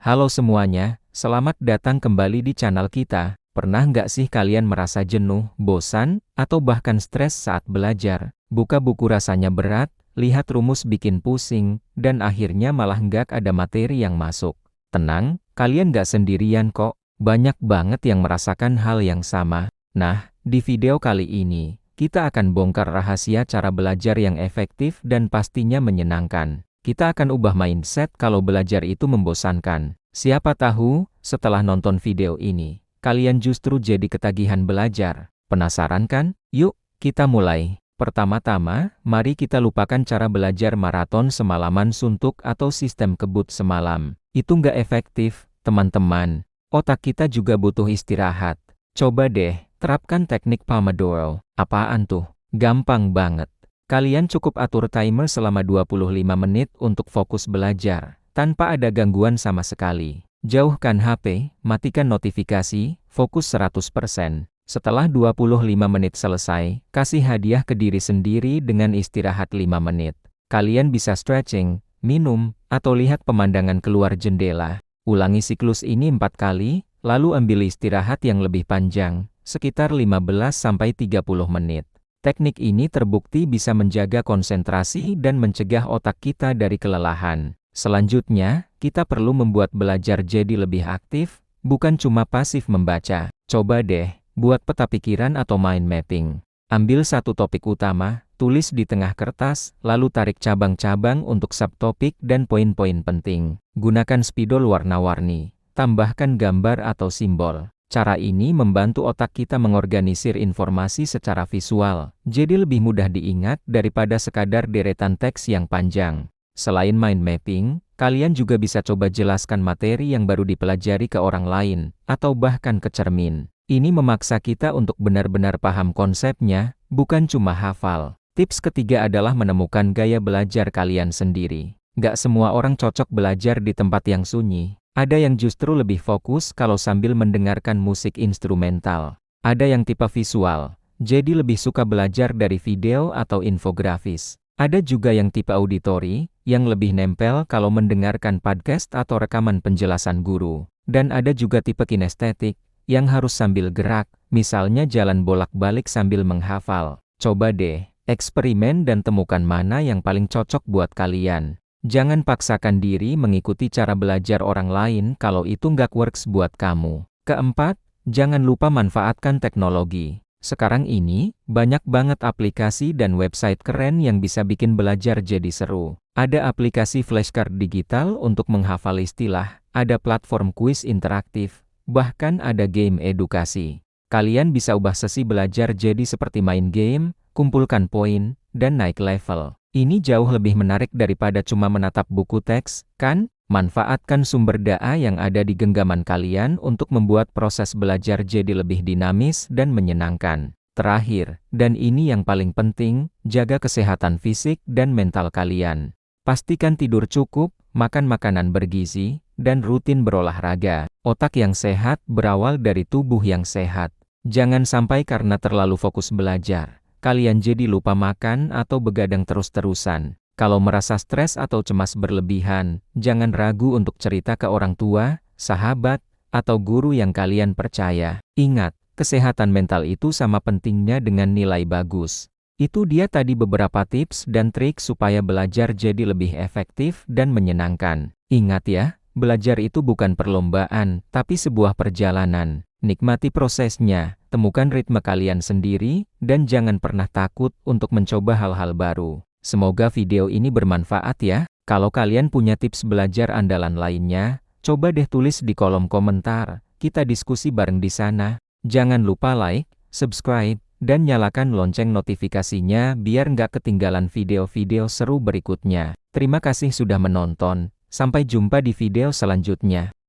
Halo semuanya, selamat datang kembali di channel kita. Pernah nggak sih kalian merasa jenuh, bosan, atau bahkan stres saat belajar? Buka buku rasanya berat, lihat rumus bikin pusing, dan akhirnya malah nggak ada materi yang masuk. Tenang, kalian nggak sendirian kok. Banyak banget yang merasakan hal yang sama. Nah, di video kali ini, kita akan bongkar rahasia cara belajar yang efektif dan pastinya menyenangkan. Kita akan ubah mindset kalau belajar itu membosankan. Siapa tahu, setelah nonton video ini, kalian justru jadi ketagihan belajar. Penasaran kan? Yuk, kita mulai. Pertama-tama, mari kita lupakan cara belajar maraton semalaman suntuk atau sistem kebut semalam. Itu nggak efektif, teman-teman. Otak kita juga butuh istirahat. Coba deh, terapkan teknik Pomodoro. Apaan tuh? Gampang banget. Kalian cukup atur timer selama 25 menit untuk fokus belajar, tanpa ada gangguan sama sekali. Jauhkan HP, matikan notifikasi, fokus 100%. Setelah 25 menit selesai, kasih hadiah ke diri sendiri dengan istirahat 5 menit. Kalian bisa stretching, minum, atau lihat pemandangan keluar jendela. Ulangi siklus ini 4 kali, lalu ambil istirahat yang lebih panjang, sekitar 15-30 menit. Teknik ini terbukti bisa menjaga konsentrasi dan mencegah otak kita dari kelelahan. Selanjutnya, kita perlu membuat belajar jadi lebih aktif, bukan cuma pasif membaca. Coba deh, buat peta pikiran atau mind mapping. Ambil satu topik utama, tulis di tengah kertas, lalu tarik cabang-cabang untuk subtopik dan poin-poin penting. Gunakan spidol warna-warni, tambahkan gambar atau simbol. Cara ini membantu otak kita mengorganisir informasi secara visual, jadi lebih mudah diingat daripada sekadar deretan teks yang panjang. Selain mind mapping, kalian juga bisa coba jelaskan materi yang baru dipelajari ke orang lain, atau bahkan ke cermin. Ini memaksa kita untuk benar-benar paham konsepnya, bukan cuma hafal. Tips ketiga adalah menemukan gaya belajar kalian sendiri. Nggak semua orang cocok belajar di tempat yang sunyi. Ada yang justru lebih fokus kalau sambil mendengarkan musik instrumental. Ada yang tipe visual, jadi lebih suka belajar dari video atau infografis. Ada juga yang tipe auditori, yang lebih nempel kalau mendengarkan podcast atau rekaman penjelasan guru. Dan ada juga tipe kinestetik, yang harus sambil gerak, misalnya jalan bolak-balik sambil menghafal. Coba deh, eksperimen dan temukan mana yang paling cocok buat kalian. Jangan paksakan diri mengikuti cara belajar orang lain kalau itu nggak works buat kamu. Keempat, jangan lupa manfaatkan teknologi. Sekarang ini, banyak banget aplikasi dan website keren yang bisa bikin belajar jadi seru. Ada aplikasi flashcard digital untuk menghafal istilah, ada platform kuis interaktif, bahkan ada game edukasi. Kalian bisa ubah sesi belajar jadi seperti main game, kumpulkan poin, dan naik level. Ini jauh lebih menarik daripada cuma menatap buku teks, kan? Manfaatkan sumber daya yang ada di genggaman kalian untuk membuat proses belajar jadi lebih dinamis dan menyenangkan. Terakhir, dan ini yang paling penting, jaga kesehatan fisik dan mental kalian. Pastikan tidur cukup, makan makanan bergizi, dan rutin berolahraga. Otak yang sehat berawal dari tubuh yang sehat. Jangan sampai karena terlalu fokus belajar, kalian jadi lupa makan atau begadang terus-terusan. Kalau merasa stres atau cemas berlebihan, jangan ragu untuk cerita ke orang tua, sahabat, atau guru yang kalian percaya. Ingat, kesehatan mental itu sama pentingnya dengan nilai bagus. Itu dia tadi beberapa tips dan trik supaya belajar jadi lebih efektif dan menyenangkan. Ingat ya, belajar itu bukan perlombaan, tapi sebuah perjalanan. Nikmati prosesnya, temukan ritme kalian sendiri, dan jangan pernah takut untuk mencoba hal-hal baru. Semoga video ini bermanfaat ya. Kalau kalian punya tips belajar andalan lainnya, coba deh tulis di kolom komentar. Kita diskusi bareng di sana. Jangan lupa like, subscribe, dan nyalakan lonceng notifikasinya biar nggak ketinggalan video-video seru berikutnya. Terima kasih sudah menonton. Sampai jumpa di video selanjutnya.